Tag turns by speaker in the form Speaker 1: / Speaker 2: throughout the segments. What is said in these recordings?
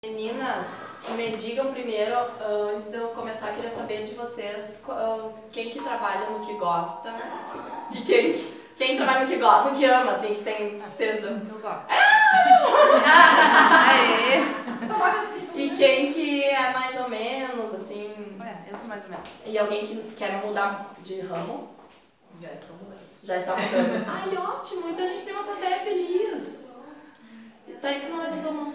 Speaker 1: Meninas, me digam primeiro, antes de eu começar, eu queria saber de vocês quem que trabalha no que gosta e quem trabalha no que gosta, no que ama, assim, que tem tesão.
Speaker 2: Eu gosto.
Speaker 1: E quem que é mais ou menos, assim.
Speaker 2: Eu sou mais ou menos.
Speaker 1: E alguém que quer mudar de ramo?
Speaker 2: Já estou mudando.
Speaker 1: Já está mudando. Ai, ótimo, então a gente tem uma plateia feliz. E Thaís não levantou a mão.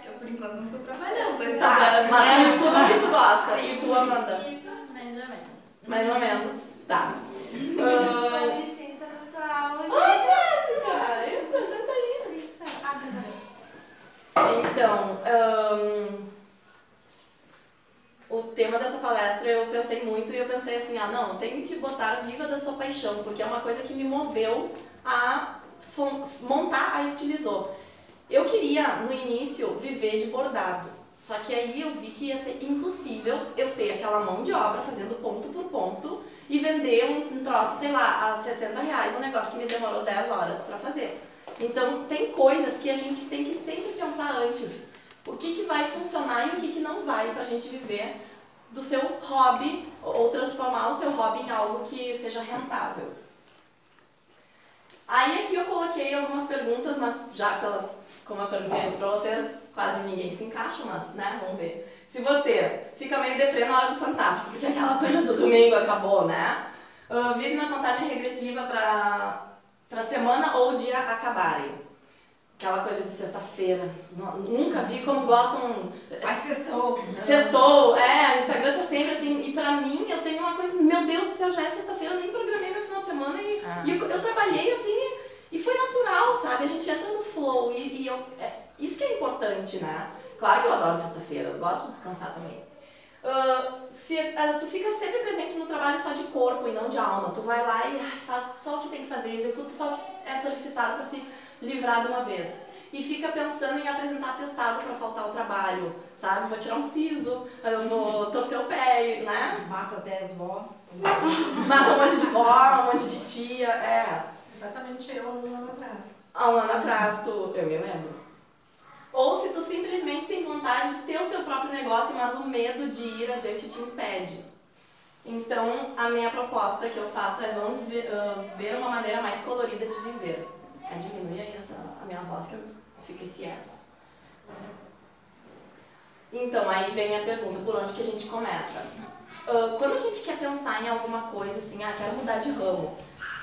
Speaker 3: Eu, por enquanto, não estou trabalhando, estou
Speaker 1: Tá,
Speaker 3: estudando.
Speaker 1: mas tu estuda o que tu gosta. E tu, Amanda?
Speaker 2: Mais ou menos.
Speaker 1: Mais ou menos. Tá.
Speaker 3: Com licença, pessoal.
Speaker 1: Oi, Jéssica! Entra, senta aí. Então, o tema dessa palestra eu pensei muito e eu pensei assim, não, eu tenho que botar Viva da Sua Paixão, porque é uma coisa que me moveu a montar a Estilizou. Eu queria, no início, viver de bordado, só que aí eu vi que ia ser impossível eu ter aquela mão de obra fazendo ponto por ponto e vender um troço, sei lá, a R$60, um negócio que me demorou 10 horas para fazer. Então, tem coisas que a gente tem que sempre pensar antes. O que vai funcionar e o que não vai pra gente viver do seu hobby ou transformar o seu hobby em algo que seja rentável. Aí aqui eu coloquei algumas perguntas, mas já como eu perguntei antes pra vocês, quase ninguém se encaixa, mas né, vamos ver. Se você fica meio deprê na hora do Fantástico, porque aquela coisa do domingo acabou, né? Vive na contagem regressiva pra semana ou dia acabarem. Aquela coisa de sexta-feira, nunca vi como gostam.
Speaker 2: Ai, sextou.
Speaker 1: Sextou, o Instagram tá sempre assim. E pra mim, eu tenho uma coisa, meu Deus do céu, já é sexta-feira, eu nem programei meu final de semana e eu trabalhei assim e foi natural, sabe? A gente entra no flow isso que é importante, né? Claro que eu adoro sexta-feira, eu gosto de descansar também. Tu fica sempre presente no trabalho só de corpo e não de alma. Tu vai lá e faz só o que tem que fazer, executa só o que é solicitado pra se livrar de uma vez. E fica pensando em apresentar atestado pra faltar o trabalho, sabe? Vou tirar um siso, eu vou torcer o pé, né?
Speaker 2: Mata 10 vó.
Speaker 1: Mata um monte de vó, um monte de tia,
Speaker 2: Exatamente eu, há um ano atrás.
Speaker 1: Há um ano atrás, eu me lembro. Ou se tu simplesmente tem vontade de ter o teu próprio negócio, mas o medo de ir adiante te impede. Então, a minha proposta que eu faço é vamos ver uma maneira mais colorida de viver. Diminui aí a minha voz que fica esse eco. Então, aí vem a pergunta, por onde que a gente começa? Quando a gente quer pensar em alguma coisa assim, quero mudar de ramo.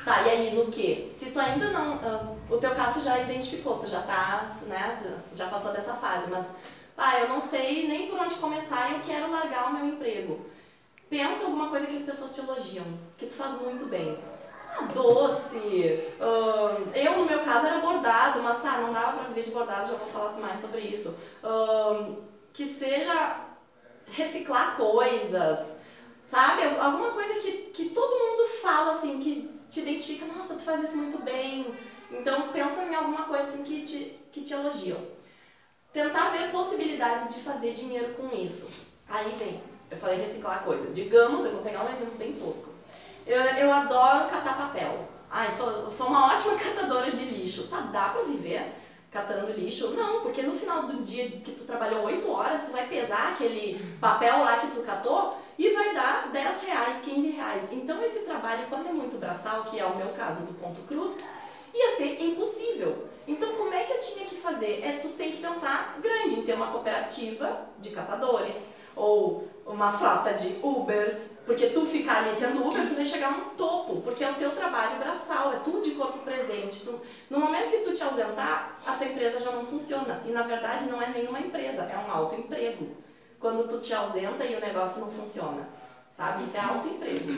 Speaker 1: Tá, e aí no quê? Se tu ainda não... o teu caso tu já identificou, tu já tá, né, já passou dessa fase, mas eu não sei nem por onde começar e eu quero largar o meu emprego. Pensa alguma coisa que as pessoas te elogiam, que tu faz muito bem. Doce, eu no meu caso era bordado, mas não dava pra viver de bordado, já vou falar mais sobre isso. Que seja reciclar coisas, sabe? Alguma coisa que todo mundo fala assim, que te identifica, nossa, tu faz isso muito bem. Então pensa em alguma coisa assim que te elogiam. Tentar ver possibilidades de fazer dinheiro com isso. Aí vem, eu falei reciclar coisa. Digamos, eu vou pegar um exemplo bem tosco. Eu adoro catar papel. Eu sou uma ótima catadora de lixo. Dá pra viver catando lixo? Não, porque no final do dia que tu trabalhou 8 horas, tu vai pesar aquele papel lá que tu catou e vai dar R$10, R$15. Então esse trabalho, quando é muito braçal, que é o meu caso do ponto cruz, ia ser impossível. Então como é que eu tinha que fazer? Tu tem que pensar grande, em ter uma cooperativa de catadores, ou uma frota de Ubers, porque tu ficar ali sendo Uber, tu vai chegar no topo, porque é o teu trabalho braçal, é tudo de corpo presente. No momento que tu te ausentar, a tua empresa já não funciona. E na verdade não é nenhuma empresa, é um autoemprego. Quando tu te ausenta e o negócio não funciona, sabe? Isso é autoemprego.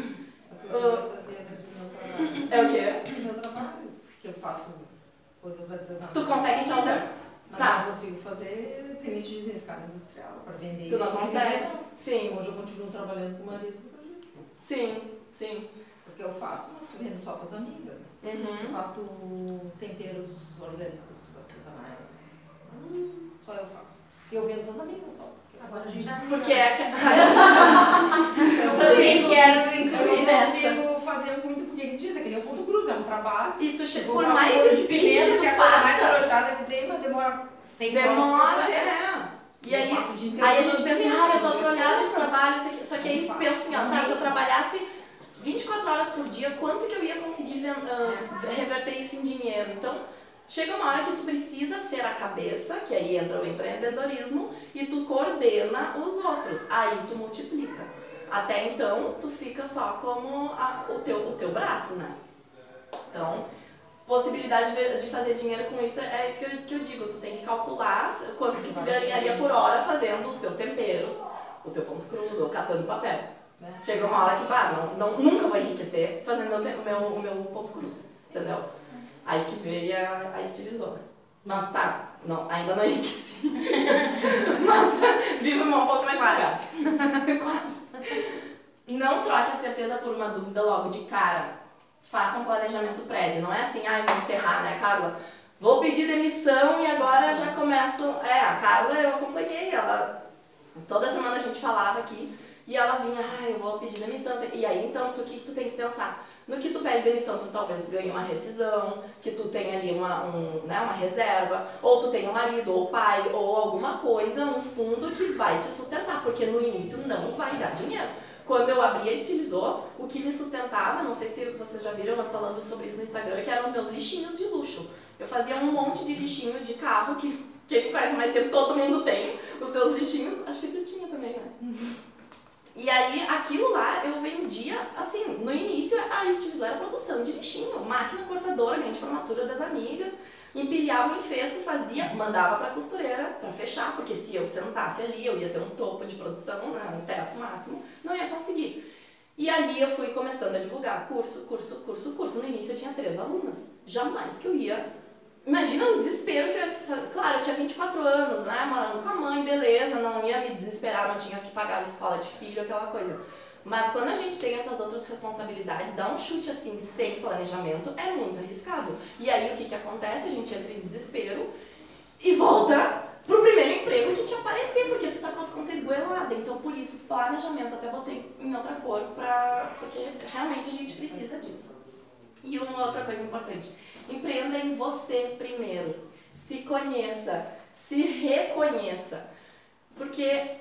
Speaker 2: Eu fazer aqui no meu trabalho.
Speaker 1: É o quê?
Speaker 2: No meu trabalho, que eu faço coisas artesanais.
Speaker 1: Tu consegue te ausentar?
Speaker 2: Mas eu não consigo fazer, que nem te dizem, escala industrial, para vender.
Speaker 1: Tu não consegue? Sim.
Speaker 2: Hoje eu continuo trabalhando com o marido do projeto.
Speaker 1: Sim.
Speaker 2: Porque eu faço, mas vendo só para as amigas, né? Eu faço temperos orgânicos artesanais, mas só eu faço. E eu vendo para as amigas só.
Speaker 3: Agora a gente já...
Speaker 1: Porque
Speaker 3: eu também quero incluir nessa.
Speaker 2: Eu não consigo fazer muito, porque ele diz, é que nem o ponto cruz, é um trabalho.
Speaker 1: E tu por mais espírito que tu
Speaker 2: é a coisa mais
Speaker 1: faça...
Speaker 2: alojada que tem, mas demora 100
Speaker 1: Demora,
Speaker 2: horas.
Speaker 1: E aí Aí a gente pensa, eu tô atrolhada de trabalho, isso aqui. Só que aí pensa assim, tá, se eu trabalhasse 24 horas por dia, quanto que eu ia conseguir reverter isso em dinheiro? Então, chega uma hora que tu precisa ser a cabeça, que aí entra o empreendedorismo, e tu coordena os outros. Aí tu multiplica. Até então, tu fica só como o teu braço, né? Então, possibilidade de fazer dinheiro com isso é isso que eu digo. Tu tem que calcular quanto que tu ganharia por hora fazendo os teus temperos, o teu ponto cruz ou catando papel. Chega uma hora que, nunca vou enriquecer fazendo o meu ponto cruz, entendeu? Aí que veio a estilizona. Mas tá, não, ainda não enriqueci. Mas viva um pouco mais quase. Quase. Não troque a certeza por uma dúvida logo de cara. Faça um planejamento prévio. Não é assim, vou encerrar, né, Carla? Vou pedir demissão e agora já começo. A Carla eu acompanhei, ela. Toda semana a gente falava aqui e ela vinha, eu vou pedir demissão. E aí então, o que tu tem que pensar? No que tu pede demissão, tu talvez ganhe uma rescisão, que tu tenha ali uma reserva, ou tu tenha um marido, ou pai, ou alguma coisa, um fundo que vai te sustentar, porque no início não vai dar dinheiro. Quando eu abri a Estilizou, o que me sustentava, não sei se vocês já viram eu falando sobre isso no Instagram, que eram os meus lixinhos de luxo. Eu fazia um monte de lixinho de carro, que quase mais tempo todo mundo tem, os seus lixinhos, acho que tu tinha também, né? E aí, aquilo lá, eu vendia, assim, no início, a Estilizou era produção de lixinho, máquina cortadora, ganho de formatura das amigas, empilhava em festo, mandava pra costureira pra fechar, porque se eu sentasse ali, eu ia ter um topo de produção, né, um teto máximo, não ia conseguir. E ali eu fui começando a divulgar curso. No início eu tinha 3 alunas, jamais que eu ia... Imagina o desespero que eu ia fazer. Claro, eu tinha 24 anos, né, morando com a mãe, beleza, não ia me desesperar, não tinha que pagar a escola de filho, aquela coisa. Mas quando a gente tem essas outras responsabilidades, dar um chute assim, sem planejamento, é muito arriscado. E aí o que acontece? A gente entra em desespero e volta pro primeiro emprego que te aparecer, porque tu tá com as contas esgoeladas. Então por isso, planejamento, até botei em outra cor, porque realmente a gente precisa disso. E uma outra coisa importante, empreenda em você primeiro. Se conheça, se reconheça. Porque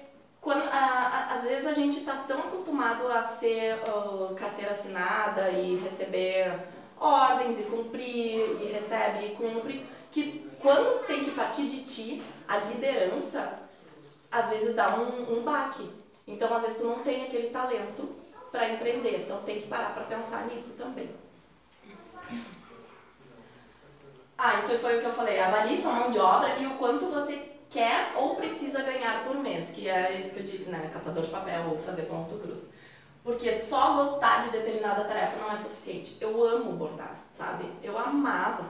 Speaker 1: às vezes a gente está tão acostumado a ser carteira assinada e receber ordens e cumprir, e recebe e cumpre, que quando tem que partir de ti, a liderança às vezes dá um baque. Então às vezes tu não tem aquele talento para empreender, então tem que parar para pensar nisso também. Isso foi o que eu falei, avalie sua mão de obra e o quanto você quer ou precisa ganhar por mês, que é isso que eu disse, né, catador de papel ou fazer ponto cruz. Porque só gostar de determinada tarefa não é suficiente. Eu amo bordar, sabe? Eu amava,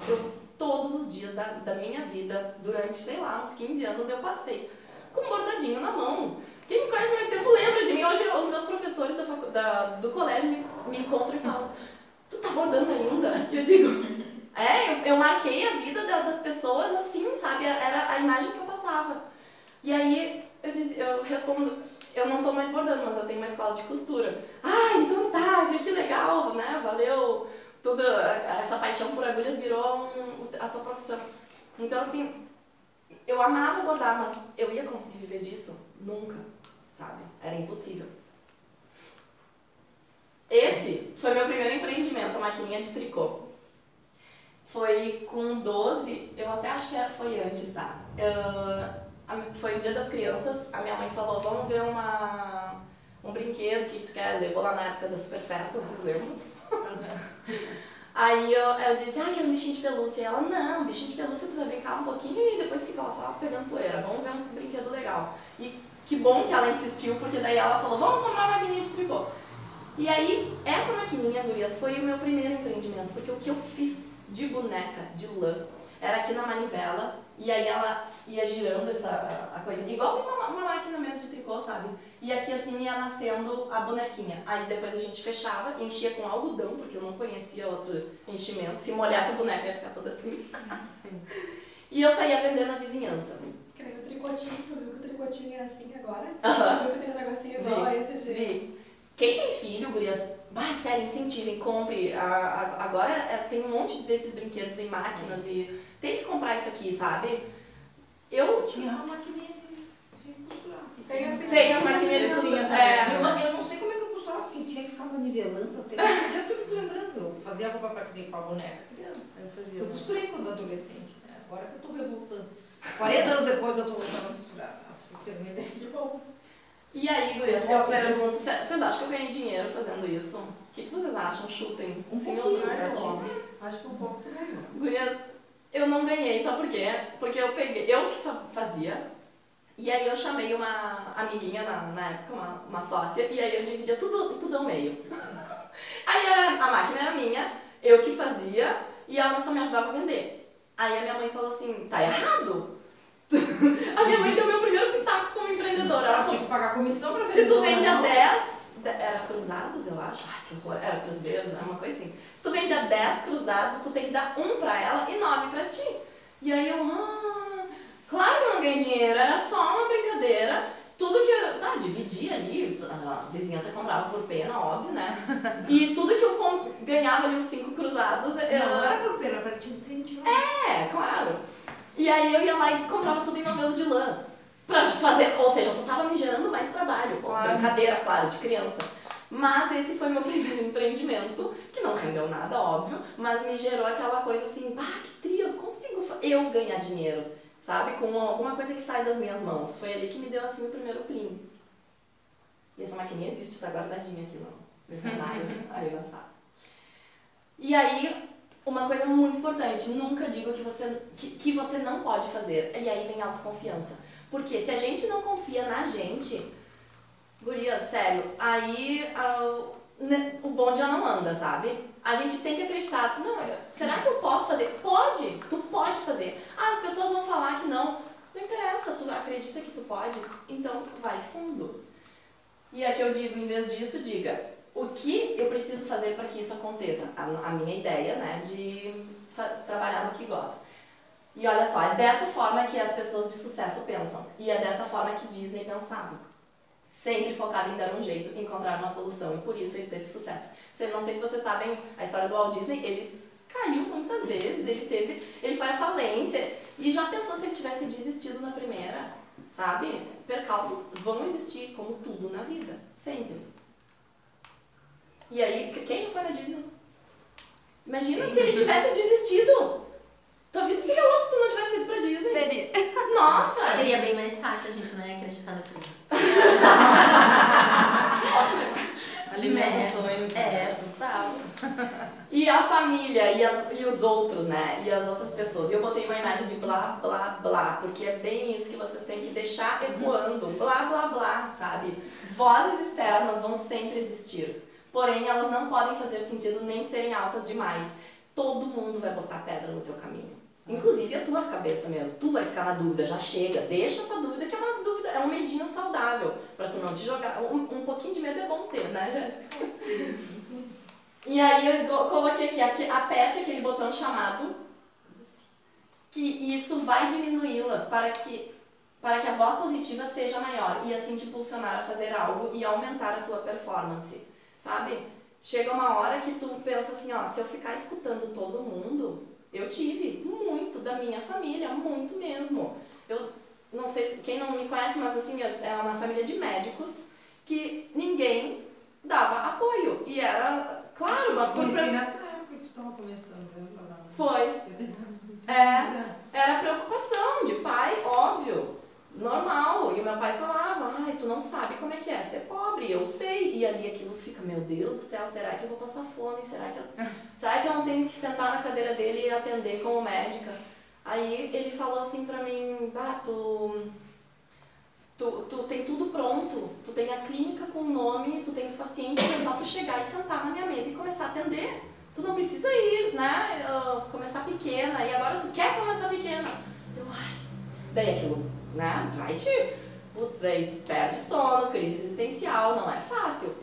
Speaker 1: todos os dias da minha vida, durante, sei lá, uns 15 anos, eu passei com bordadinho na mão. Quem me conhece mais tempo lembra de mim. Hoje os meus professores do colégio me encontram e falam, tu tá bordando ainda? E eu digo... eu marquei a vida das pessoas assim, sabe? Era a imagem que eu passava. E aí eu respondo, eu não tô mais bordando, mas eu tenho uma escola de costura. Então tá, que legal, né? Valeu. Tudo, essa paixão por agulhas virou a tua profissão. Então assim, eu amava bordar, mas eu ia conseguir viver disso? Nunca, sabe? Era impossível. Esse foi meu primeiro empreendimento, a maquininha de tricô. Foi com 12, eu até acho que foi antes, tá? Foi o Dia das Crianças, a minha mãe falou, vamos ver um brinquedo, o que tu quer? Levou lá na época das super festas, vocês lembram? Aí eu disse, quero um bichinho de pelúcia. E ela, não, bichinho de pelúcia tu vai brincar um pouquinho e depois fica lá só pegando poeira, vamos ver um brinquedo legal. E que bom que ela insistiu, porque daí ela falou, vamos comprar uma maquininha de tricô. E aí, essa maquininha, gurias, foi o meu primeiro empreendimento, porque o que eu fiz de boneca, de lã, era aqui na manivela, e aí ela ia girando a coisa, igualzinho uma máquina mesmo de tricô, sabe? E aqui assim ia nascendo a bonequinha. Aí depois a gente fechava, enchia com algodão, porque eu não conhecia outro enchimento. Se molhasse a boneca ia ficar toda assim. Sim. E eu saía vendendo na vizinhança.
Speaker 4: Que nem o tricotinho, tu viu que o tricotinho é assim agora?
Speaker 1: Aham.
Speaker 4: Tu viu que tem um negocinho igual a esse jeito?
Speaker 1: Vi. Quem tem filho, gurias, sério, incentivem, compre. Agora tem um monte desses brinquedos em máquinas e tem que comprar isso aqui, sabe? Eu
Speaker 2: tinha uma maquininha de costurar.
Speaker 1: Tem as maquininhas de costura.
Speaker 2: Eu não sei como é que eu costurava, porque tinha que ficar nivelando até. Dias que eu fico lembrando, eu fazia roupa pra a boneca criança. Eu costurei quando adolescente, né? Agora que eu tô revoltando. 40 anos depois eu tô voltando a costurar. Pra vocês terem uma ideia, que bom.
Speaker 1: E aí, gurias, eu pergunto, vocês acham que eu ganhei dinheiro fazendo isso? O que vocês acham? Chutem.
Speaker 2: Sim,
Speaker 4: Acho que um pouco tu ganhou.
Speaker 1: Gurias, eu não ganhei, sabe por quê? Porque eu que fazia, e aí eu chamei uma amiguinha na época, uma sócia, e aí eu dividia tudo ao meio. Aí a máquina era minha, eu que fazia, e ela só me ajudava a vender. Aí a minha mãe falou assim, tá errado? A minha mãe deu meu primeiro pitaco como empreendedora. Ela
Speaker 2: tinha que pagar comissão pra vender.
Speaker 1: Se tu vende a 10, era cruzados, eu acho. Ai, que horror. Era cruzeiro, né? Uma coisa assim. Se tu vende a 10 cruzados, tu tem que dar 1 pra ela e 9 pra ti. E aí eu, claro que eu não ganhei dinheiro, era só uma brincadeira. Tudo que eu, dividia ali, a vizinhança comprava por pena, óbvio, né? E tudo que eu ganhava ali, os 5 cruzados...
Speaker 2: Não era por pena, era pra te incentivar.
Speaker 1: Claro. E aí eu ia lá e comprava tudo em novelo de lã. Pra fazer, ou seja, só tava me gerando mais trabalho. Brincadeira, claro, de criança. Mas esse foi meu primeiro empreendimento, que não rendeu nada, óbvio, mas me gerou aquela coisa assim, que trio, eu consigo eu ganhar dinheiro, sabe? Com alguma coisa que sai das minhas mãos. Foi ali que me deu assim o primeiro plim. E essa maquininha existe, tá guardadinha aqui no cenário, aí na sala. E aí... Uma coisa muito importante, nunca diga que você não pode fazer. E aí vem a autoconfiança. Porque se a gente não confia na gente, guria, sério, aí o bonde já não anda, sabe? A gente tem que acreditar. Não, será que eu posso fazer? Pode, tu pode fazer. As pessoas vão falar que não. Não interessa, tu acredita que tu pode, então vai fundo. E aqui eu digo, em vez disso, diga... O que eu preciso fazer para que isso aconteça? A minha ideia, né, de trabalhar no que gosta. E olha só, é dessa forma que as pessoas de sucesso pensam. E é dessa forma que Disney pensava. Sempre focado em dar um jeito, encontrar uma solução. E por isso ele teve sucesso. Não sei se vocês sabem a história do Walt Disney, ele caiu muitas vezes, ele foi à falência. E já pensou se ele tivesse desistido na primeira? Sabe? Percalços vão existir, como tudo na vida. Sempre. E aí, quem já foi na Disney? Imagina se ele tivesse desistido. Tua vida seria outra se tu não tivesse ido pra Disney.
Speaker 3: Seria.
Speaker 1: Nossa!
Speaker 3: Seria bem mais fácil a gente não acreditar no príncipe.
Speaker 1: Alimentações. Total. E a família, e os outros, né? E as outras pessoas. E eu botei uma imagem de blá, blá, blá, porque é bem isso que vocês têm que deixar ecoando. Blá, blá, blá, sabe? Vozes externas vão sempre existir. Porém, elas não podem fazer sentido nem serem altas demais. Todo mundo vai botar pedra no teu caminho. Inclusive a tua cabeça mesmo. Tu vai ficar na dúvida, já chega. Deixa essa dúvida, que é uma dúvida, é um medinho saudável. Pra tu não te jogar. Um pouquinho de medo é bom ter, né, Jéssica? E aí eu coloquei aqui, aperte aquele botão chamado, que isso vai diminuí-las para que a voz positiva seja maior e assim te impulsionar a fazer algo e aumentar a tua performance. Sabe? Chega uma hora que tu pensa assim, se eu ficar escutando todo mundo, eu tive muito da minha família, muito mesmo. Eu não sei quem não me conhece, mas assim, é uma família de médicos que ninguém dava apoio. E era, claro, mas
Speaker 2: por nessa época que tu estava começando, né?
Speaker 1: Foi. Era preocupação de pai, óbvio. Normal, e o meu pai falava, tu não sabe como é que é ser pobre, eu sei, e ali aquilo fica, meu Deus do céu, será que eu vou passar fome, será que eu não tenho que sentar na cadeira dele e atender como médica? Aí ele falou assim pra mim, tu tem tudo pronto, tu tem a clínica com o nome, tu tem os pacientes, é só tu chegar e sentar na minha mesa e começar a atender, tu não precisa ir, né, começar pequena, e agora tu quer começar pequena. Daí aquilo, né, putz, aí perde sono, crise existencial, não é fácil.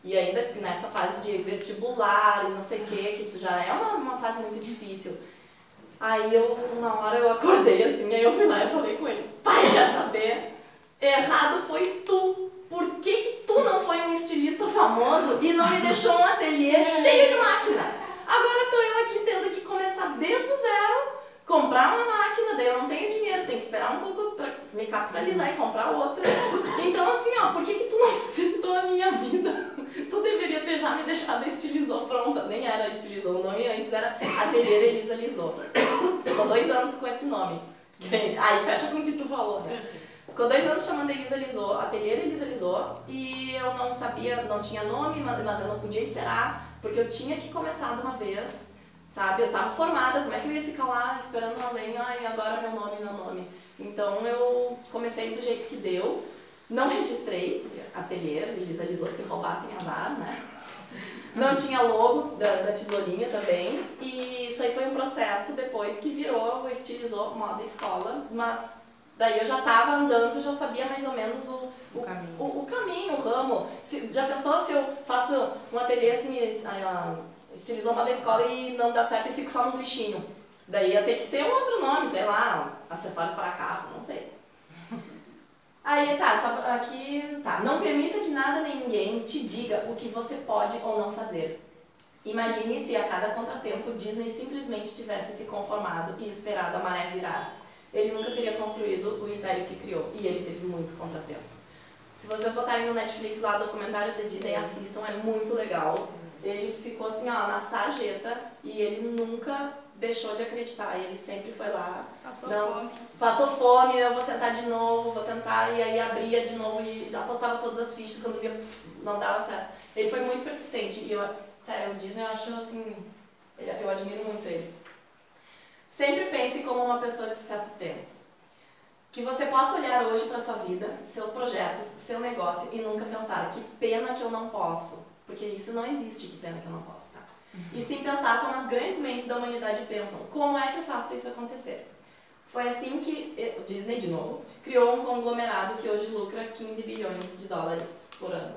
Speaker 1: E ainda nessa fase de vestibular e não sei o que tu já é uma fase muito difícil. Aí uma hora eu acordei assim, aí eu fui lá e falei com ele, pai, quer saber? Errado foi tu. Por que tu não foi um estilista famoso e não me deixou um ateliê cheio de máquina? Agora tô eu aqui tendo que começar desde o zero, comprar uma máquina, daí eu não tenho dinheiro, tenho que esperar um pouco pra me capitalizar e comprar outra. Então assim, deixado a Estilizou pronta. Nem era Estilizou, o nome antes era Ateliê Elisa Lisou. Ficou 2 anos com esse nome. Aí fecha com o que tu falou, né? Ficou 2 anos chamando Elisa Lisou, Ateliê Elisa Lisou, e eu não sabia, não tinha nome, mas eu não podia esperar, porque eu tinha que começar de uma vez, sabe? Eu tava formada, como é que eu ia ficar lá esperando uma lenha, ai, agora meu nome. Então eu comecei do jeito que deu, não registrei Ateliê Elisa Lisou, se roubassem azar, né? Não tinha logo da tesourinha também, e isso aí foi um processo depois que virou o Estilizou Moda Escola, mas daí eu já estava andando, já sabia mais ou menos o caminho, o ramo. Já pensou se eu faço um ateliê assim, Estilizou Moda Escola e não dá certo e fico só nos lixinhos? Daí ia ter que ser um outro nome, sei lá, acessórios para carro, não sei. Aí não permita que nada nem ninguém te diga o que você pode ou não fazer. Imagine se a cada contratempo Disney simplesmente tivesse se conformado e esperado a maré virar. Ele nunca teria construído o império que criou, e ele teve muito contratempo. Se vocês botarem no Netflix lá o documentário da Disney, assistam, é muito legal. Ele ficou assim, ó, na sarjeta, e ele nunca deixou de acreditar, e ele sempre foi lá. Passou fome, eu vou tentar de novo, e aí abria de novo e já postava todas as fichas, quando via, não dava certo. Ele foi muito persistente, e sério, o Disney eu acho assim, eu admiro muito ele. Sempre pense como uma pessoa de sucesso pensa. Que você possa olhar hoje para a sua vida, seus projetos, seu negócio e nunca pensar, que pena que eu não posso. Porque isso não existe, que pena que eu não posso, tá? E sim pensar como as grandes mentes da humanidade pensam, como é que eu faço isso acontecer? Foi assim que o Disney, de novo, criou um conglomerado que hoje lucra 15 bilhões de dólares por ano.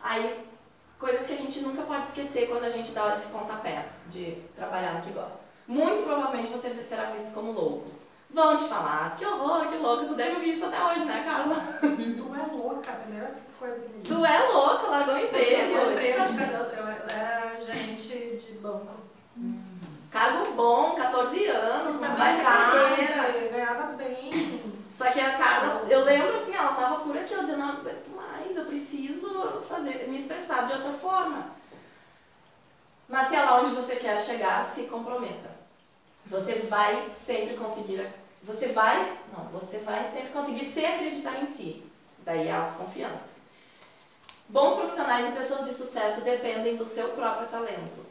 Speaker 1: Aí, coisas que a gente nunca pode esquecer quando a gente dá esse pontapé de trabalhar no que gosta. Muito provavelmente você será visto como louco. Vão te falar, que horror, que louco, tu deve ouvir isso até hoje, né, Carla?
Speaker 4: Tu é louca, a primeira coisa que me diz.
Speaker 1: Tu é louca, largou o emprego.
Speaker 4: Eu era gerente de banco.
Speaker 1: Cargo bom, 14 anos, uma baita
Speaker 4: carreira, ganhava bem.
Speaker 1: Só que a Carla, eu lembro assim, ela tava por aqui, ela dizia, não aguento mais, eu preciso me expressar de outra forma. Mas se é lá onde você quer chegar, se comprometa. Você vai sempre conseguir, você vai sempre conseguir se acreditar em si. Daí a autoconfiança. Bons profissionais e pessoas de sucesso dependem do seu próprio talento.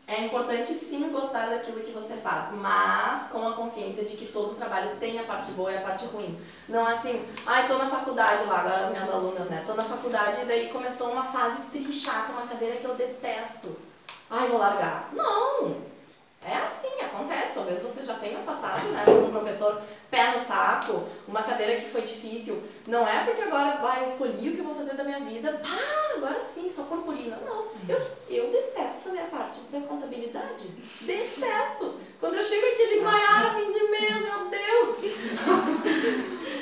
Speaker 1: É importante sim gostar daquilo que você faz, mas com a consciência de que todo trabalho tem a parte boa e a parte ruim. Não é assim, tô na faculdade lá, agora as minhas alunas, né? Tô na faculdade e daí começou uma fase chata, uma cadeira que eu detesto. Vou largar. Não! É assim, acontece. Talvez você já tenha passado, né, com um professor pé no saco, uma cadeira que foi difícil. Não é porque agora eu escolhi o que eu vou fazer da minha vida, agora sim, sou purpurina. Não, eu detesto fazer a parte da contabilidade. Detesto. Quando eu chego aqui, eu digo, Maiara, fim de mês, meu Deus.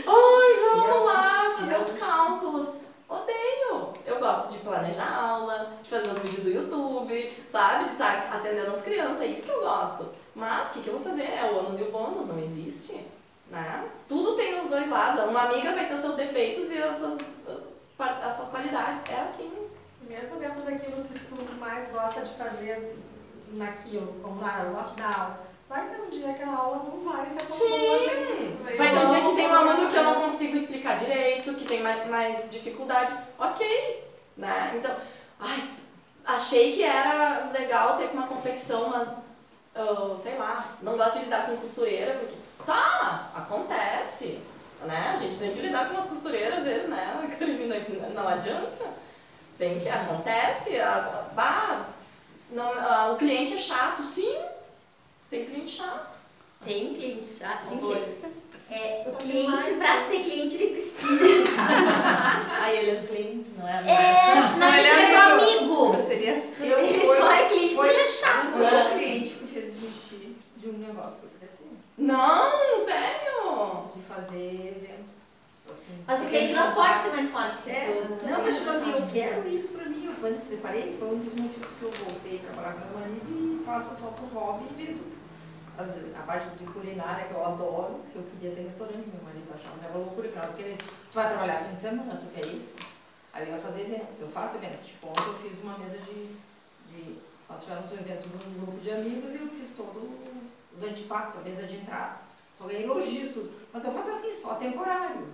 Speaker 1: Vamos lá, fazer os cálculos. Odeio! Eu gosto de planejar aula, de fazer os vídeos do YouTube, sabe? De estar atendendo as crianças, é isso que eu gosto. Mas o que eu vou fazer? É o ônus e o bônus, não existe, né? Tudo tem os dois lados. Uma amiga vai ter seus defeitos e as suas qualidades. É assim.
Speaker 4: Mesmo dentro daquilo que tu mais gosta de fazer naquilo, como lá, eu gosto de dar aula. Vai ter um dia que a aula não vai ser tão boa assim.
Speaker 1: Vai ter um dia que tem um aluno que eu não consigo explicar direito, que tem mais dificuldade. Ok, né? Então, achei que era legal ter uma confecção, mas, sei lá, não gosto de lidar com costureira, porque, acontece, né? A gente tem que lidar com umas costureiras às vezes, né? Não adianta. Acontece, o cliente é chato, sim. Tem cliente chato.
Speaker 3: Tem cliente chato. Gente, o cliente, pra ser cliente, ele precisa ser chato.
Speaker 1: Aí ele é cliente, não é amigo.
Speaker 3: Senão ele é teu amigo.
Speaker 2: Ele
Speaker 3: só é cliente porque ele é chato.
Speaker 2: Foi um cliente que fez desistir de um negócio que eu queria ter.
Speaker 1: Não, sério?
Speaker 2: De fazer eventos. Assim,
Speaker 3: mas o cliente não pode ser mais forte que tu.
Speaker 2: Não, mas tipo assim, eu quero isso pra mim. Eu quando separei, foi um dos motivos que eu voltei a trabalhar com meu marido e faço só por hobby e vendo. A parte de culinária que eu adoro, que eu queria ter restaurante, meu marido achava que era loucura, porque tu vai trabalhar fim de semana, tu quer isso? Aí Aí eu ia fazer eventos, eu faço eventos. Tipo, ontem eu fiz uma mesa nós tivemos um evento de um grupo de amigos e eu fiz todos os antepastos, a mesa de entrada. Só ganhei elogios, tudo. Mas eu faço assim, só temporário.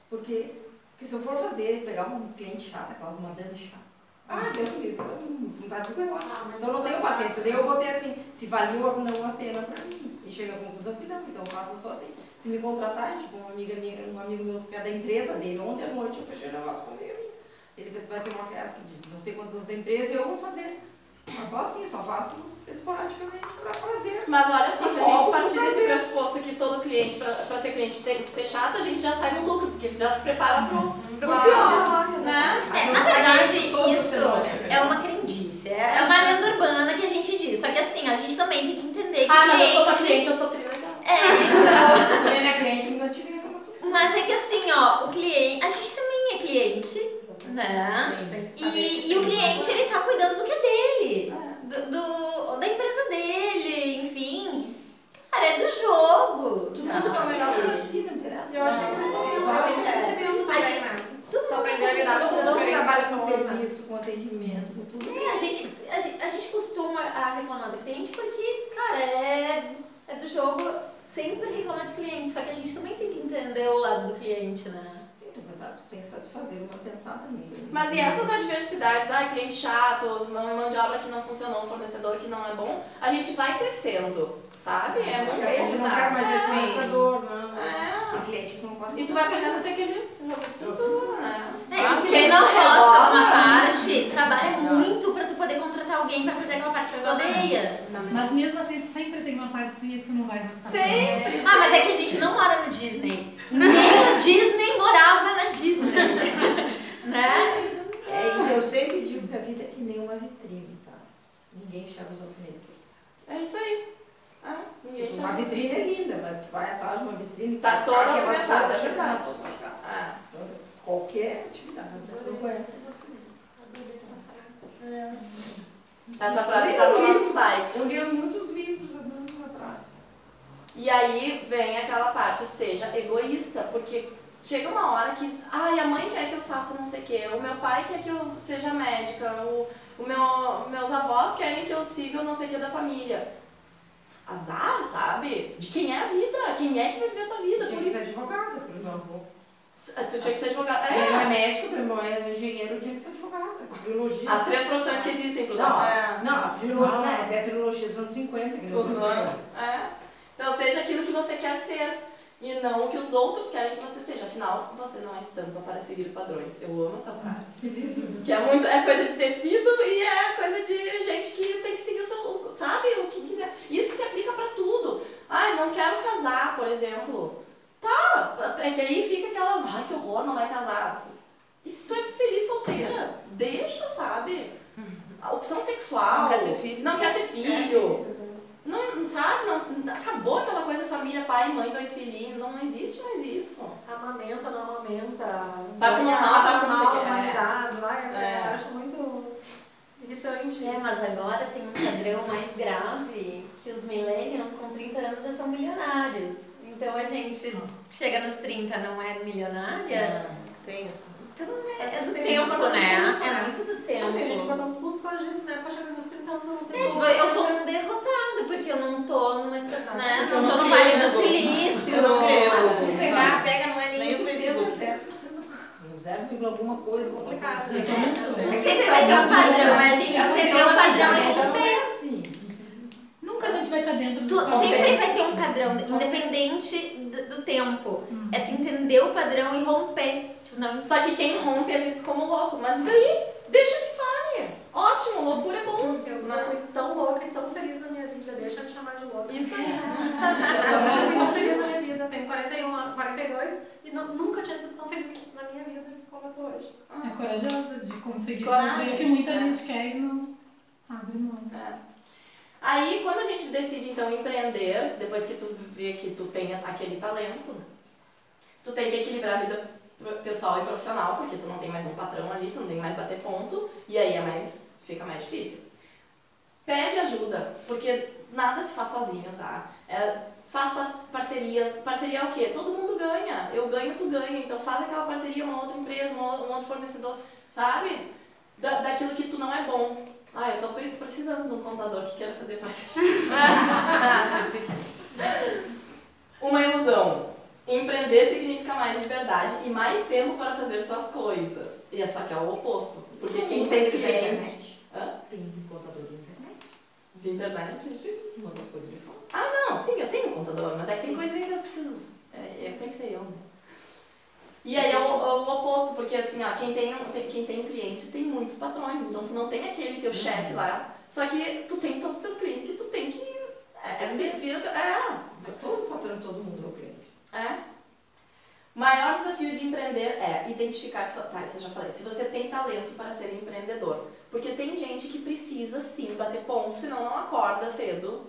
Speaker 2: Porque se eu for fazer, pegar um cliente chato, aquelas madame chatas, Deus me livre, não dá tudo igual. Então eu não tenho paciência. Daí eu botei assim, se valeu ou não a pena pra mim. E chega à conclusão que não, então eu faço só assim. Se me contratarem, tipo, uma amiga minha, um amigo meu que é da empresa dele, ontem à noite eu fechei um negócio com ele. Ele vai ter uma festa de não sei quantos anos da empresa e eu vou fazer. Mas só assim, só faço esporadicamente pra prazer.
Speaker 1: Mas olha só, se a gente partir desse pressuposto que todo cliente, pra ser cliente, tem que ser chato, a gente já sai no lucro, porque já se prepara pro pior, né?
Speaker 3: Na verdade, isso é uma crendice, é uma lenda urbana que a gente diz. Só que assim, a gente também tem que entender que
Speaker 1: mas eu sou tua cliente, eu sou trilegal.
Speaker 3: Então.
Speaker 2: Também não é cliente, nunca tive reclamação.
Speaker 3: Mas é que assim, ó, o cliente, a gente também é cliente, né? E o cliente, ele tá cuidando do que é dele, da empresa dele, enfim. Cara, é do jogo.
Speaker 2: Tudo que é o melhor pra si, não interessa.
Speaker 4: Eu acho que é crescimento, eu acho que é crescimento também, né?
Speaker 3: Tudo
Speaker 4: aprender a lidar com
Speaker 2: Todo mundo
Speaker 4: diferentes
Speaker 2: trabalha com
Speaker 4: pessoas,
Speaker 2: serviço, com atendimento, com tudo.
Speaker 3: A gente costuma reclamar do cliente porque, cara, é do jogo sempre reclamar de cliente, só que a gente também tem que entender o lado do cliente, né?
Speaker 2: Tem que satisfazer, uma pensar também.
Speaker 1: Mas e essas adversidades, cliente chato, mão de obra que não funcionou, fornecedor que não é bom, a gente vai crescendo, sabe? É muito
Speaker 2: A gente não quer mais esse fornecedor,
Speaker 1: não.
Speaker 2: Tem cliente que não pode.
Speaker 1: E tu vai aprendendo a ter aquele jogo de cintura, né?
Speaker 3: E se tu não gosta de uma parte, trabalha muito pra tu poder contratar alguém pra fazer aquela parte que tu odeia.
Speaker 5: Mas mesmo assim, sempre tem uma partezinha que tu não vai gostar.
Speaker 1: Sempre.
Speaker 3: Mas é que a gente não mora no Disney. Nem o Disney morava na Disney. Né?
Speaker 2: Eu sempre digo que a vida é que nem uma vitrine, tá? Ninguém chama os alfinetes por trás.
Speaker 1: É isso aí.
Speaker 2: Uma vitrine é linda, mas tu vai atrás de uma vitrine que
Speaker 1: tá toda
Speaker 2: afetada,
Speaker 1: é verdade.
Speaker 2: Então, qualquer atividade.
Speaker 1: Essa frase tá no nosso site.
Speaker 2: Eu li muitos livros há anos atrás.
Speaker 1: E aí vem aquela parte, seja egoísta, porque chega uma hora que, a mãe quer que eu faça não sei o quê, o meu pai quer que eu seja médica, meus avós querem que eu siga não sei o que da família. Azar, sabe? De quem é a vida, quem é que vai viver a tua vida.
Speaker 2: Tinha que ser advogada, por exemplo.
Speaker 1: Tu tinha que ser advogada.
Speaker 2: Meu irmão é médico, meu irmão é engenheiro, eu tinha que ser advogada. Trilogia.
Speaker 1: As três profissões que existem, inclusive.
Speaker 2: Não, a trilogia, essa é a trilogia dos anos 50.
Speaker 1: Então seja aquilo que você quer ser. E não o que os outros querem que você seja. Afinal, você não é estampa para seguir padrões. Eu amo essa frase. Que é coisa de tecido e é coisa de gente que tem que seguir o seu, sabe, o que quiser. Isso se aplica para tudo. Não quero casar, por exemplo. Tá, é que aí fica aquela, que horror, não vai casar. E se tu é feliz solteira, deixa, sabe? A opção sexual.
Speaker 2: Não quer ter filho.
Speaker 1: Não quer ter filho. Não, sabe? Não, acabou aquela coisa família, pai, mãe, 2 filhinhos. Não existe mais isso.
Speaker 4: Amamenta, não amamenta.
Speaker 1: Parto normal, parto não sei o que.
Speaker 4: Humanizado. Eu acho muito irritante.
Speaker 3: Mas agora tem um padrão mais grave, que os millennials com 30 anos já são milionários. Então a gente chega nos 30, não é milionária?
Speaker 2: Tem isso.
Speaker 3: Então é do tempo, né? É muito do tempo.
Speaker 4: Tem gente que bota uns pulsos por causa disso, né? Pra chegar nos 30 anos eu não sei.
Speaker 3: Eu sou um derrotado, porque eu não tô numa né? Não tô no Vale do Silício.
Speaker 2: Eu não creio.
Speaker 3: Se pega, não é nem
Speaker 2: 0%. 0, alguma coisa complicada.
Speaker 3: Sempre vai ter um padrão, a gente entender o padrão e romper.
Speaker 5: Nunca a gente vai estar dentro do
Speaker 3: sempre vai ter um padrão, independente do tempo. É tu entender o padrão e romper. Não.
Speaker 1: Só que quem rompe é visto como louco. Mas daí, deixa que fale. Ótimo, loucura é bom.
Speaker 4: Eu não fui tão louca e tão feliz na minha vida. Deixa me chamar de louca.
Speaker 1: Isso aí.
Speaker 4: Eu fui tão feliz na minha vida. Tenho 41, 42 e nunca tinha sido tão feliz na minha vida como eu sou hoje.
Speaker 5: É corajosa de conseguir fazer o que muita gente quer e não abre mão.
Speaker 1: Aí, quando a gente decide, então, empreender, depois que tu vê que tu tem aquele talento, tu tem que equilibrar a vida pessoal e profissional, porque tu não tem mais um patrão ali, tu não tem mais bater ponto, e aí fica mais difícil. Pede ajuda, porque nada se faz sozinho, tá? Faz parcerias. Parceria é o quê? Todo mundo ganha. Eu ganho, tu ganha. Então faz aquela parceria, uma outra empresa, um outro fornecedor. sabe? Daquilo que tu não é bom. Ah, eu tô precisando de um contador que queira fazer parceria. Uma ilusão. Empreender significa mais liberdade e mais tempo para fazer suas coisas. E só que é o oposto. Porque quem tem cliente...
Speaker 2: Tem um contador de internet.
Speaker 1: De internet?
Speaker 2: Sim, uma das coisas de fora.
Speaker 1: Ah, não, sim, eu tenho um contador, mas é que tem coisa que eu preciso... tem que ser eu, né? E aí é o oposto, porque assim, ó, quem tem clientes tem muitos patrões, então tu não tem aquele teu chefe lá, só que tu tem todos os teus clientes que tu tem que...
Speaker 2: Mas todo patrão, todo mundo é o cliente.
Speaker 1: Maior desafio de empreender é identificar... Tá, isso eu já falei. Se você tem talento para ser empreendedor. Porque tem gente que precisa sim bater ponto, senão não acorda cedo.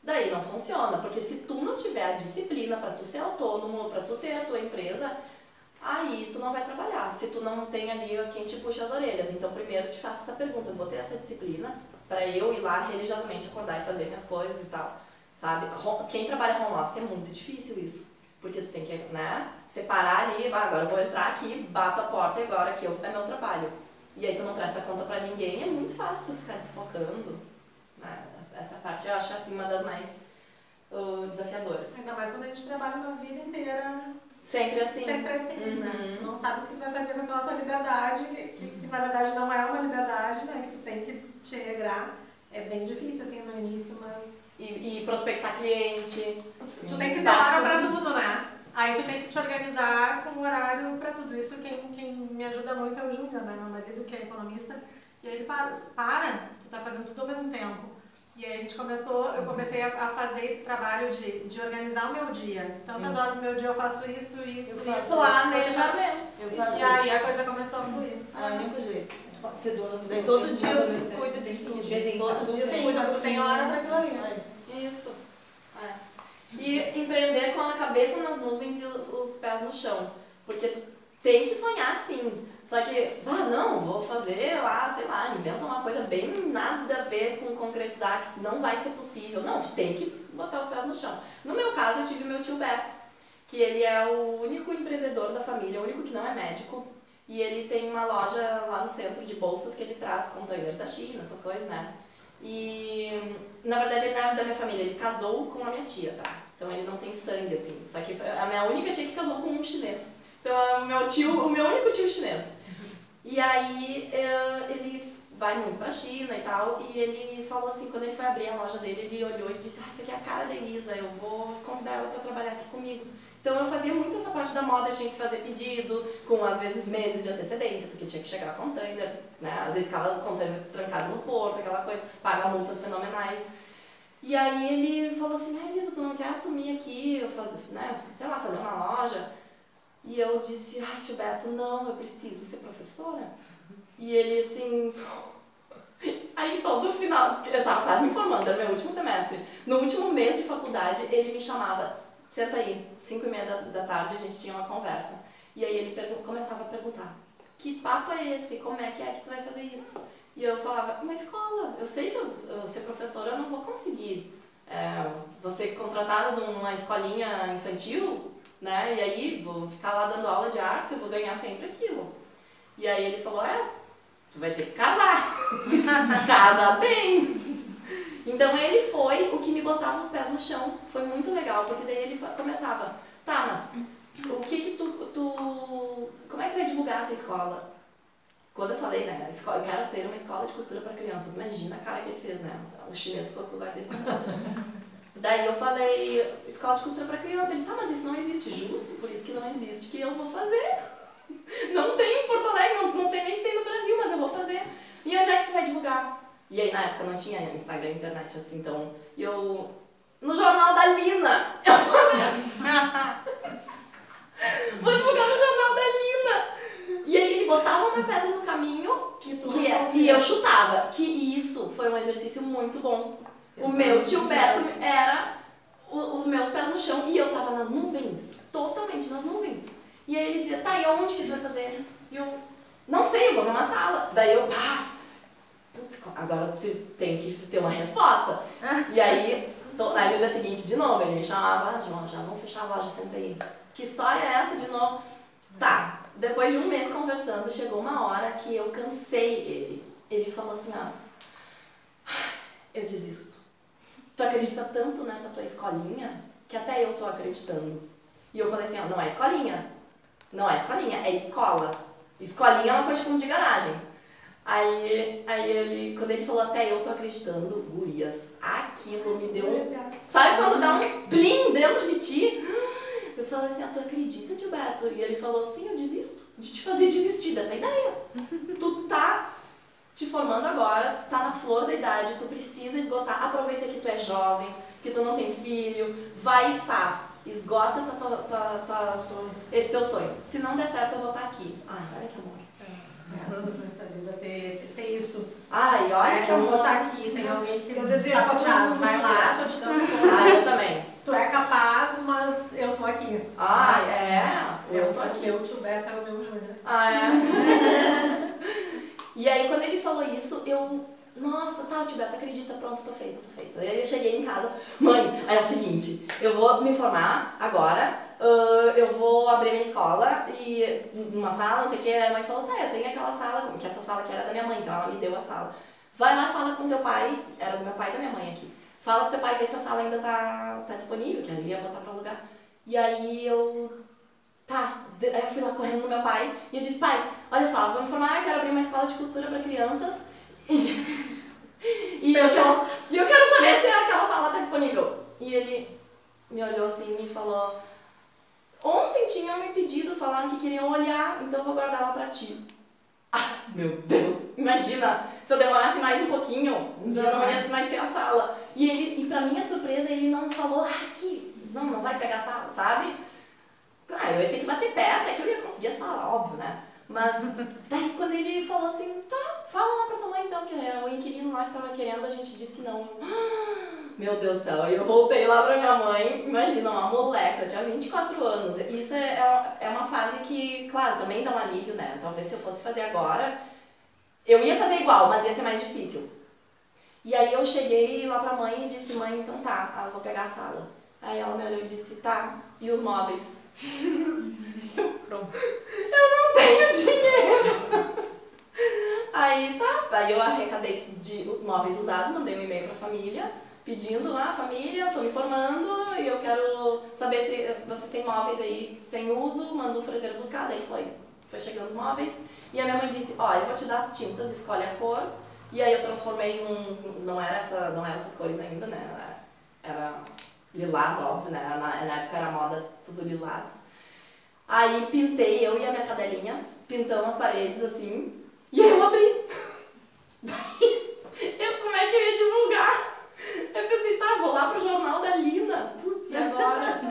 Speaker 1: Daí não funciona. Porque se tu não tiver a disciplina para tu ser autônomo, para tu ter a tua empresa, aí tu não vai trabalhar. Se tu não tem ali quem te puxa as orelhas. Então primeiro eu te faço essa pergunta. Eu vou ter essa disciplina para eu ir lá religiosamente acordar e fazer minhas coisas e tal. Sabe? Quem trabalha home office é muito difícil isso. Porque tu tem que, né, separar ali, agora eu vou entrar aqui, bato a porta e agora aqui é meu trabalho. E aí tu não presta conta pra ninguém, é muito fácil tu ficar desfocando. Né? Essa parte eu acho assim uma das mais desafiadoras.
Speaker 4: Ainda mais quando a gente trabalha uma vida inteira.
Speaker 1: Sempre assim.
Speaker 4: Sempre assim, né? Tu não sabe o que tu vai fazer com aquela tua liberdade, que na verdade não é uma liberdade, né? Que tu tem que te regrar. É bem difícil assim no início, mas...
Speaker 1: E prospectar cliente.
Speaker 4: Tu tem que ter hora pra tudo, né? Aí tu tem que te organizar com horário pra tudo isso. Quem me ajuda muito é o Júnior, né? Meu marido, que é economista. E aí ele tu tá fazendo tudo ao mesmo tempo. E aí eu comecei a fazer esse trabalho de organizar o meu dia. Tantas horas do meu dia eu faço isso.
Speaker 1: Planejamento.
Speaker 4: E aí a coisa começou a fluir.
Speaker 2: É o único jeito. Pode ser dona do
Speaker 3: Daí todo dia tu cuida de tudo.
Speaker 2: Todo dia
Speaker 4: Sim, mas tu tem hora pra aquilo ali.
Speaker 1: Isso. E empreender com a cabeça nas nuvens e os pés no chão. Porque tu tem que sonhar sim. Só que, não, vou fazer lá, sei lá, inventa uma coisa bem nada a ver com concretizar, que não vai ser possível. Não, tu tem que botar os pés no chão. No meu caso, eu tive meu tio Beto, que ele é o único empreendedor da família, o único que não é médico. E ele tem uma loja lá no centro de bolsas que ele traz containers da China, essas coisas, né? E, na verdade, ele não é da minha família, ele casou com a minha tia, tá? Então ele não tem sangue, assim. Só que a minha única tia que casou com um chinês. Então é o meu único tio chinês. E aí ele vai muito pra China e tal, e ele falou assim, quando ele foi abrir a loja dele, ele olhou e disse, isso aqui é a cara da Elisa, eu vou convidar ela pra trabalhar aqui comigo. Então eu fazia muito essa parte da moda, eu tinha que fazer pedido, com às vezes meses de antecedência, porque tinha que chegar container, né? Às vezes ficava o container trancado no porto, aquela coisa, paga multas fenomenais. E aí ele falou assim, Elisa, tu não quer assumir aqui, né, sei lá, fazer uma loja? E eu disse, tio Beto, não, eu preciso ser professora. E ele assim... Aí todo final, eu tava quase me formando, era meu último semestre. No último mês de faculdade, ele me chamava, senta aí, 5h30 da tarde, a gente tinha uma conversa. E aí ele começava a perguntar, que papo é esse? Como é que tu vai fazer isso? E eu falava, uma escola, eu sei que eu ser professora eu não vou conseguir. Vou ser contratada numa escolinha infantil, né? E aí vou ficar lá dando aula de artes, eu vou ganhar sempre aquilo. E aí ele falou, tu vai ter que casar. Casa bem. Então ele foi o que me botava os pés no chão. Foi muito legal, porque daí ele começava, tá, mas o que como é que tu vai divulgar essa escola? Quando eu falei, né, eu quero ter uma escola de costura para crianças, imagina a cara que ele fez, né? O chinês ficou com os olhos desse tamanho. Daí eu falei, escola de costura para criança. Ele, tá, mas isso não existe, justo, por isso que não existe, que eu vou fazer. Não tem em Porto Alegre, não sei nem se tem no Brasil, mas eu vou fazer. E onde é que tu vai divulgar? E aí na época não tinha Instagram e internet, assim, então no jornal da Lina, eu vou divulgar no jornal da Lina. E aí ele botava uma pedra no caminho e eu chutava, que isso foi um exercício muito bom. O meu tio Beto era os meus pés no chão e eu tava nas nuvens, totalmente nas nuvens. E aí ele dizia, tá, e aonde que tu vai fazer? E eu, não sei, eu vou ver uma sala. Daí eu, agora tu tem que ter uma resposta. E aí no dia seguinte, de novo, ele me chamava, João, já vamos fechar a loja, senta aí. Que história é essa de novo? Tá, Depois de um mês conversando, chegou uma hora que eu cansei ele. Ele falou assim, eu desisto. Tu acredita tanto nessa tua escolinha que até eu tô acreditando. E eu falei assim, não é escolinha. Não é escolinha, é escola. Escolinha é uma coisa de fundo de garagem. Aí ele, quando ele falou até eu tô acreditando, gurias, aquilo me deu sabe quando dá um plim dentro de ti? Eu falei assim, tu acredita, Gilberto? E ele falou, sim, eu desisto de te fazer desistir dessa ideia. Tu tá te formando agora, tu tá na flor da idade, tu precisa esgotar, aproveita que tu é jovem, que tu não tem filho, vai e faz, esgota esse teu sonho. Se não der certo, eu vou estar aqui. Ai, olha que amor.
Speaker 4: Ter isso.
Speaker 1: Ai, olha que
Speaker 4: eu vou
Speaker 1: amor.
Speaker 4: estar aqui, tem alguém que
Speaker 2: eu desejo pra todo mundo.
Speaker 4: Vai lá, tô te dando força.
Speaker 1: Ai, eu também.
Speaker 4: Tu é capaz, mas eu tô aqui.
Speaker 1: Ai, eu tô aqui.
Speaker 4: Eu tiver, tá o meu Júnior.
Speaker 1: Ah, é? E aí, quando ele falou isso, eu... Nossa, tá, Tibeto, acredita, pronto, tô feita. Aí eu cheguei em casa, mãe, é o seguinte, eu vou me formar agora, eu vou abrir minha escola e numa sala, não sei o que, a mãe falou, tá, eu tenho aquela sala, que essa sala que era da minha mãe, então ela me deu a sala. Vai lá, fala com teu pai, era do meu pai e da minha mãe aqui, fala com teu pai, vê se a sala ainda tá disponível, que ele ia botar pra alugar. E aí eu... Tá, aí eu fui lá correndo no meu pai e eu disse, pai, olha só, vou me formar, eu quero abrir uma escola de costura pra crianças e eu quero saber se aquela sala tá disponível. E ele me olhou assim e falou, ontem tinham me pedido, falaram que queriam olhar, então eu vou guardar ela pra ti. Ah, meu Deus, imagina, se eu demorasse mais um pouquinho, já não ia mais ter a sala. E pra minha surpresa, ele não falou, aqui, não vai pegar a sala, sabe? Eu ia ter que bater pé até que eu ia conseguir a sala, óbvio, né? Mas daí quando ele falou assim, tá, fala lá pra tua mãe então, que é o inquilino lá que tava querendo, a gente disse que não. Meu Deus do céu, aí eu voltei lá pra minha mãe, imagina, uma moleca, eu tinha 24 anos. Isso é uma fase que, claro, também dá um alívio, né? Talvez se eu fosse fazer agora, eu ia fazer igual, mas ia ser mais difícil. E aí eu cheguei lá pra mãe e disse, mãe, então tá, eu vou pegar a sala. Aí ela me olhou e disse, tá, e os móveis? Pronto. Eu não tenho dinheiro. Aí aí eu arrecadei de móveis usados, mandei um e-mail pra família, pedindo lá, família, tô me formando e eu quero saber se vocês têm móveis aí sem uso, manda um freteiro buscar, daí foi chegando os móveis. E a minha mãe disse, eu vou te dar as tintas, escolhe a cor. E aí eu transformei não era essas cores ainda, né, era lilás, óbvio, né, na época era moda tudo lilás. Aí pintei, eu e a minha cadelinha, pintamos as paredes assim, e aí eu abri. Como é que eu ia divulgar? Eu pensei, tá, vou lá pro jornal da Lina. Putz, e agora?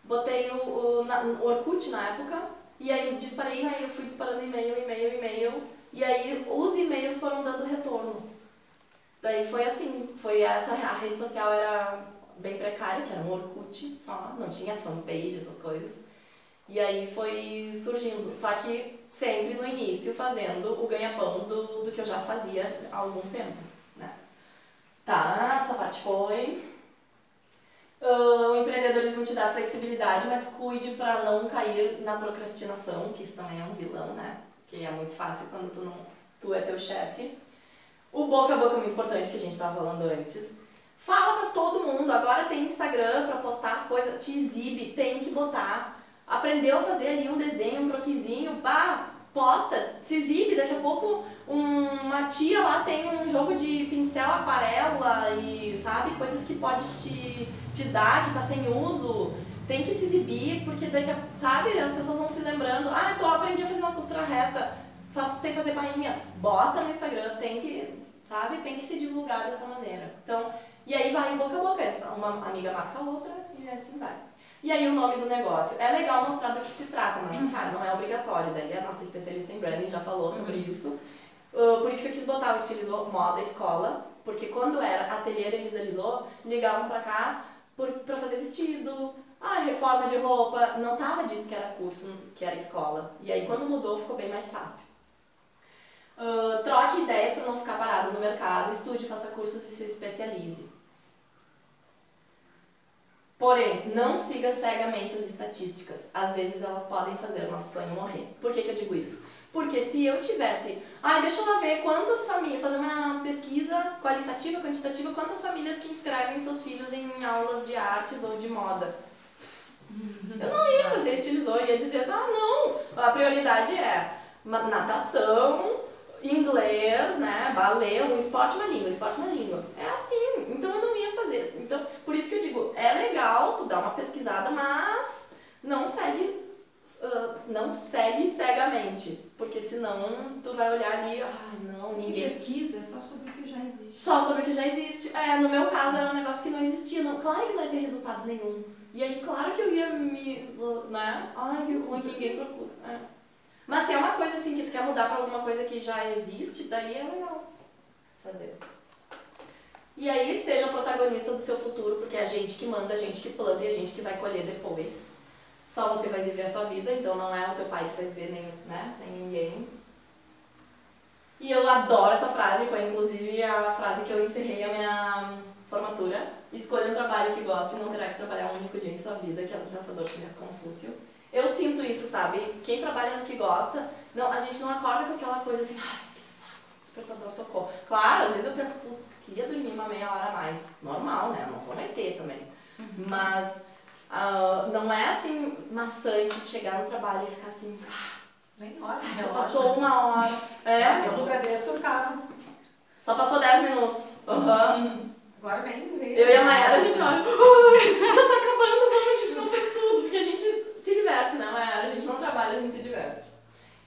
Speaker 1: Botei o Orkut na época, e aí disparei e-mail, fui disparando e-mail, e aí os e-mails foram dando retorno. Daí foi assim, a rede social era bem precária, que era um Orkut só, não tinha fanpage, essas coisas. E aí foi surgindo, só que sempre no início fazendo o ganha-pão do que eu já fazia há algum tempo, né? Tá, essa parte foi. O empreendedorismo te dá flexibilidade, mas cuide para não cair na procrastinação, que isso também é um vilão, né? Que é muito fácil quando tu é teu chefe. O boca a boca é muito importante, que a gente estava falando antes. Fala pra todo mundo, agora tem Instagram pra postar as coisas, te exibe, tem que botar. Aprendeu a fazer ali um desenho, um croquisinho, posta, se exibe, daqui a pouco uma tia lá tem um jogo de pincel, aquarela e, sabe, coisas que pode te dar, que tá sem uso. Tem que se exibir, porque daqui a, sabe, as pessoas vão se lembrando, então eu aprendi a fazer uma costura reta, sei fazer bainha. Bota no Instagram, tem que se divulgar dessa maneira. Então, e aí vai boca a boca, uma amiga marca a outra e assim vai. E aí o nome do negócio. É legal mostrar do que se trata, mas cara, não é obrigatório. Daí a nossa especialista em branding já falou sobre isso. Por isso que eu quis botar o Estilizou Moda Escola, porque quando era Ateliê Elisa Lisou, ligavam pra cá pra fazer vestido, reforma de roupa. Não tava dito que era curso, que era escola. E aí quando mudou ficou bem mais fácil. Troque ideias para não ficar parado no mercado, estude, faça cursos e se especialize. Porém, não siga cegamente as estatísticas. Às vezes elas podem fazer o nosso sonho morrer. Por que eu digo isso? Porque se eu tivesse... deixa eu lá ver quantas famílias... Fazer uma pesquisa qualitativa, quantitativa, quantas famílias que inscrevem seus filhos em aulas de artes ou de moda. Eu não ia fazer estilizou, eu ia dizer, não, a prioridade é natação, inglês, né, balé, um esporte, uma língua. É assim, então eu não ia fazer assim. Então, por isso que eu digo, é legal tu dar uma pesquisada, mas não segue cegamente, porque senão tu vai olhar ali, ninguém...
Speaker 2: pesquisa é só sobre o que já existe.
Speaker 1: Só sobre o que já existe. No meu caso era um negócio que não existia, claro que não ia ter resultado nenhum. E aí, claro que eu ia me... né? Que ruim, ninguém procura. Mas se é uma coisa assim que tu quer mudar pra alguma coisa que já existe, daí é legal fazer. E aí, seja o protagonista do seu futuro, porque é a gente que manda, a gente que planta e a gente que vai colher depois. Só você vai viver a sua vida, então não é o teu pai que vai viver, nem ninguém. E eu adoro essa frase, foi inclusive a frase que eu encerrei a minha formatura. Escolha um trabalho que goste e não terá que trabalhar um único dia em sua vida, que é do pensador chinês Confúcio. Eu sinto isso, sabe? Quem trabalha no que gosta, a gente não acorda com aquela coisa assim, que saco, o despertador tocou. Claro, às vezes eu penso, queria dormir uma meia hora a mais. Normal, né? Eu não sou um ET também. Mas não é assim maçante chegar no trabalho e ficar assim,
Speaker 4: nem hora.
Speaker 1: Só passou uma hora.
Speaker 4: Eu no Bradesco eu ficava.
Speaker 1: Só passou 10 minutos.
Speaker 4: Agora vem.
Speaker 1: Eu e a Mayara, a gente olha, já tá acabando, a gente não fez tudo, porque a gente se diverte, né, Mayara? A gente não trabalha, a gente se diverte.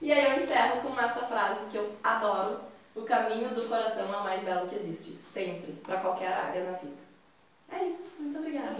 Speaker 1: E aí eu encerro com essa frase que eu adoro: o caminho do coração é o mais belo que existe, sempre, pra qualquer área na vida. É isso, muito obrigada.